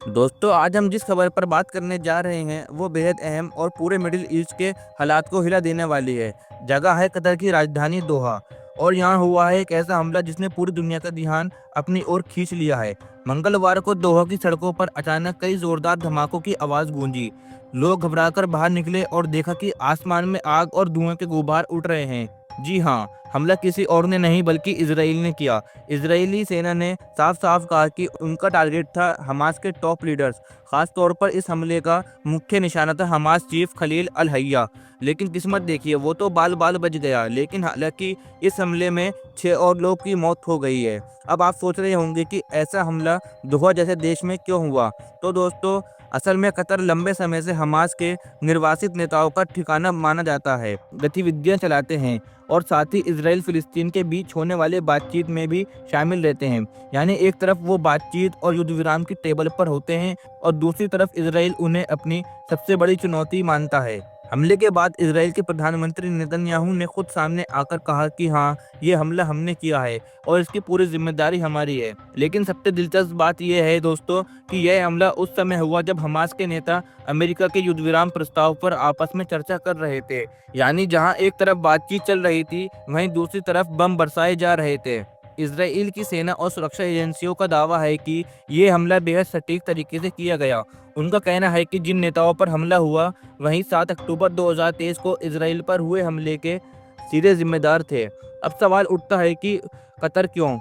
दोस्तों, आज हम जिस खबर पर बात करने जा रहे हैं वो बेहद अहम और पूरे मिडिल ईस्ट के हालात को हिला देने वाली है। जगह है कतर की राजधानी दोहा और यहाँ हुआ है एक ऐसा हमला जिसने पूरी दुनिया का ध्यान अपनी ओर खींच लिया है। मंगलवार को दोहा की सड़कों पर अचानक कई जोरदार धमाकों की आवाज गूंजी। लोग घबराकर बाहर निकले और देखा कि आसमान में आग और धुएं के गुबार उठ रहे हैं। जी हाँ, हमला किसी और ने नहीं बल्कि इजराइल ने किया। इजरायली सेना ने साफ-साफ कहा कि उनका टारगेट था हमास के टॉप लीडर्स। खास तौर पर इस हमले का मुख्य निशाना था हमास चीफ खलील अल-हैया। लेकिन किस्मत देखिए, वो तो बाल-बाल बच गया। लेकिन हालांकि इस हमले में 6 और लोग की मौत हो गई है। अब आप सोच रहे होंगे कि ऐसा हमला दोहा जैसे देश में क्यों हुआ? तो दोस्तों, असल में कतर लंबे समय से हमास के निर्वासित नेताओं का ठिकाना माना जाता है, गतिविधियां चलाते हैं और साथ ही इसराइल फिलिस्तीन के बीच होने वाले बातचीत में भी शामिल रहते हैं। यानी एक तरफ वो बातचीत और युद्ध विराम की टेबल पर होते हैं और दूसरी तरफ इसराइल उन्हें अपनी सबसे बड़ी चुनौती मानता है। हमले के बाद इसराइल के प्रधानमंत्री नेतन्याहू ने खुद सामने आकर कहा कि हाँ, ये हमला हमने किया है और इसकी पूरी जिम्मेदारी हमारी है। लेकिन सबसे दिलचस्प बात यह है दोस्तों कि यह हमला उस समय हुआ जब हमास के नेता अमेरिका के युद्ध विराम प्रस्ताव पर आपस में चर्चा कर रहे थे। यानी जहां एक तरफ बातचीत चल रही थी, वहीं दूसरी तरफ बम बरसाए जा रहे थे। इजराइल की सेना और सुरक्षा एजेंसियों का दावा है कि ये हमला बेहद सटीक तरीके से किया गया। उनका कहना है कि जिन नेताओं पर हमला हुआ, वहीं 7 अक्टूबर 2023 को इजराइल पर हुए हमले के सीधे जिम्मेदार थे। अब सवाल उठता है कि कतर क्यों?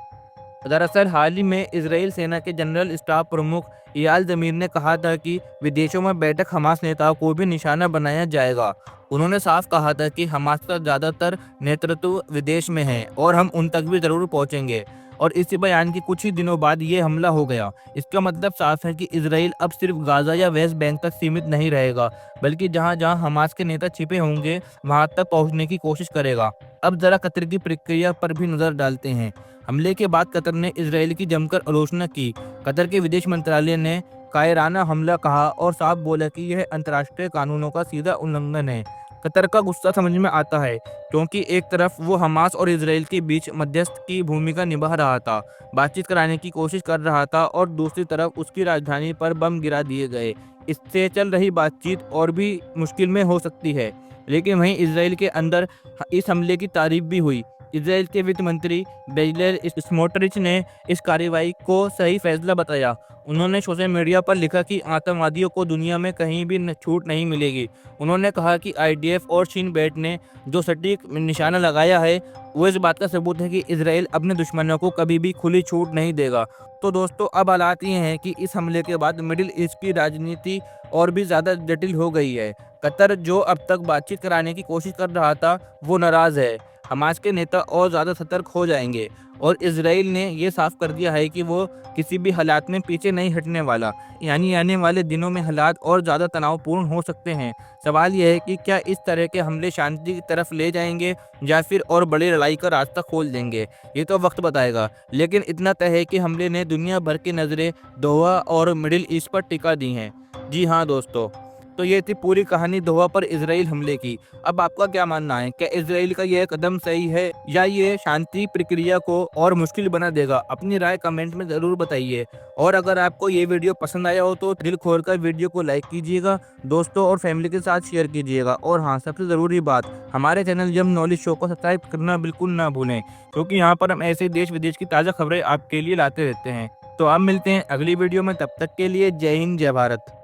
दरअसल हाल ही में इजराइल सेना के जनरल स्टाफ प्रमुख इयाल जमीर ने कहा था कि विदेशों में बैठक हमास नेताओं को भी निशाना बनाया जाएगा। उन्होंने साफ कहा था कि हमास का ज़्यादातर नेतृत्व विदेश में है और हम उन तक भी ज़रूर पहुंचेंगे। और इसी बयान के कुछ ही दिनों बाद ये हमला हो गया। इसका मतलब साफ है कि इजराइल अब सिर्फ गाजा या वेस्ट बैंक तक सीमित नहीं रहेगा, बल्कि जहां जहां हमास के नेता छिपे होंगे वहां तक पहुंचने की कोशिश करेगा। अब जरा कतर की प्रक्रिया पर भी नजर डालते हैं। हमले के बाद कतर ने इजराइल की जमकर आलोचना की। कतर के विदेश मंत्रालय ने कायराना हमला कहा और साफ बोला कि यह अंतर्राष्ट्रीय कानूनों का सीधा उल्लंघन है। कतर का गुस्सा समझ में आता है, क्योंकि एक तरफ वो हमास और इजराइल के बीच मध्यस्थ की भूमिका निभा रहा था, बातचीत कराने की कोशिश कर रहा था और दूसरी तरफ उसकी राजधानी पर बम गिरा दिए गए। इससे चल रही बातचीत और भी मुश्किल में हो सकती है। लेकिन वहीं इजराइल के अंदर इस हमले की तारीफ भी हुई। इजराइल के वित्त मंत्री बेजलेर स्मोट्रिच ने इस कार्रवाई को सही फैसला बताया। उन्होंने सोशल मीडिया पर लिखा कि आतंकवादियों को दुनिया में कहीं भी छूट नहीं मिलेगी। उन्होंने कहा कि आईडीएफ और शिन बेट ने जो सटीक निशाना लगाया है, वो इस बात का सबूत है कि इजराइल अपने दुश्मनों को कभी भी खुली छूट नहीं देगा। तो दोस्तों, अब हालात ये हैं कि इस हमले के बाद मिडिल ईस्ट की राजनीति और भी ज़्यादा जटिल हो गई है। कतर, जो अब तक बातचीत कराने की कोशिश कर रहा था, वो नाराज़ है। हमास के नेता और ज़्यादा सतर्क हो जाएंगे और इजराइल ने ये साफ कर दिया है कि वो किसी भी हालात में पीछे नहीं हटने वाला। यानी आने वाले दिनों में हालात और ज़्यादा तनावपूर्ण हो सकते हैं। सवाल यह है कि क्या इस तरह के हमले शांति की तरफ ले जाएंगे या फिर और बड़ी लड़ाई का रास्ता खोल देंगे, ये तो वक्त बताएगा। लेकिन इतना तय है कि हमले ने दुनिया भर की नज़रें दोहा और मिडिल ईस्ट पर टिका दी हैं। जी हाँ दोस्तों, तो ये थी पूरी कहानी दोहा पर इजराइल हमले की। अब आपका क्या मानना है? क्या इजराइल का यह कदम सही है या ये शांति प्रक्रिया को और मुश्किल बना देगा? अपनी राय कमेंट में ज़रूर बताइए। और अगर आपको ये वीडियो पसंद आया हो तो दिल खोलकर वीडियो को लाइक कीजिएगा, दोस्तों और फैमिली के साथ शेयर कीजिएगा। और हाँ, सबसे ज़रूरी बात, हमारे चैनल यम नॉलेज शो को सब्सक्राइब करना बिल्कुल ना भूलें, क्योंकि यहाँ पर हम ऐसे देश विदेश की ताज़ा खबरें आपके लिए लाते रहते हैं। तो आप मिलते हैं अगली वीडियो में, तब तक के लिए जय हिंद, जय भारत।